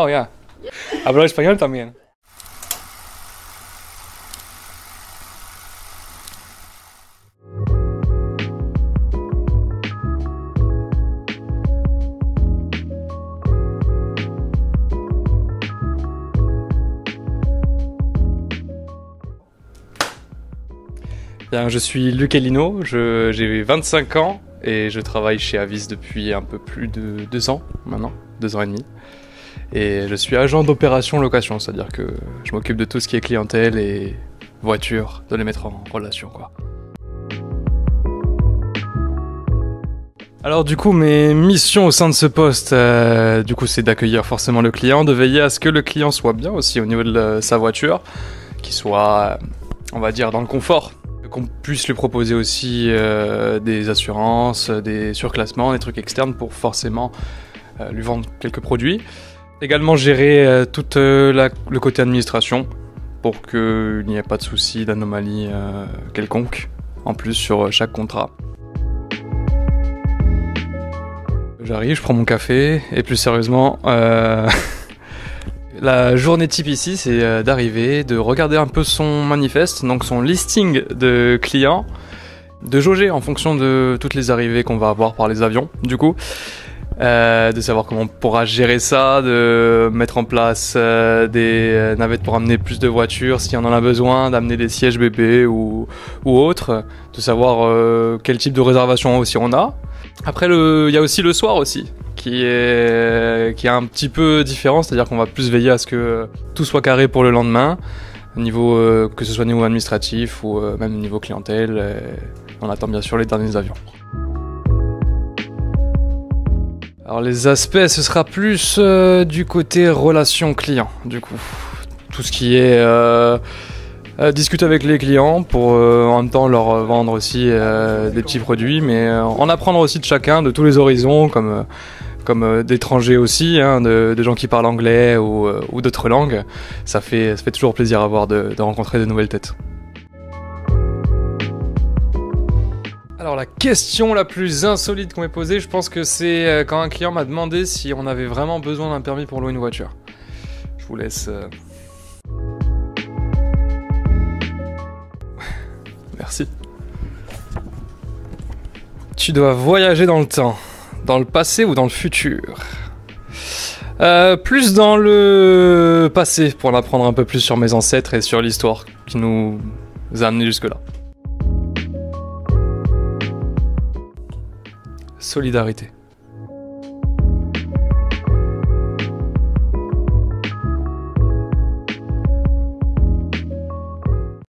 Oh, ya. Hablo español también. Bien, je suis Luc Elino, j'ai 25 ans et je travaille chez Avis depuis un peu plus de 2 ans maintenant, 2 ans et demi. Et je suis agent d'opération location, c'est-à-dire que je m'occupe de tout ce qui est clientèle et voiture, de les mettre en relation, quoi. Alors du coup, mes missions au sein de ce poste, c'est d'accueillir forcément le client, de veiller à ce que le client soit bien aussi au niveau de sa voiture, qu'il soit, on va dire, dans le confort. Qu'on puisse lui proposer aussi des assurances, des surclassements, des trucs externes pour forcément lui vendre quelques produits. Également gérer tout le côté administration pour qu'il n'y ait pas de soucis, d'anomalie quelconque en plus sur chaque contrat. J'arrive, je prends mon café et plus sérieusement, la journée type ici, c'est d'arriver, de regarder un peu son manifeste, donc son listing de clients, de jauger en fonction de toutes les arrivées qu'on va avoir par les avions, du coup, de savoir comment on pourra gérer ça, de mettre en place des navettes pour amener plus de voitures si on en a besoin, d'amener des sièges bébés ou autres, de savoir quel type de réservation aussi on a. Après, il y a aussi le soir aussi, qui est un petit peu différent, c'est-à-dire qu'on va plus veiller à ce que tout soit carré pour le lendemain, que ce soit au niveau administratif ou même au niveau clientèle. On attend bien sûr les derniers avions. Alors les aspects, ce sera plus du côté relation client, du coup. Tout ce qui est discuter avec les clients pour en même temps leur vendre aussi des petits produits, mais en apprendre aussi de chacun, de tous les horizons, comme d'étrangers aussi, hein, de gens qui parlent anglais ou d'autres langues. Ça fait toujours plaisir à voir de rencontrer de nouvelles têtes. Alors la question la plus insolite qu'on m'ait posée, je pense que c'est quand un client m'a demandé si on avait vraiment besoin d'un permis pour louer une voiture. Je vous laisse... Merci. Tu dois voyager dans le temps, dans le passé ou dans le futur? Plus dans le passé, pour en apprendre un peu plus sur mes ancêtres et sur l'histoire qui nous a amenés jusque-là. Solidarité.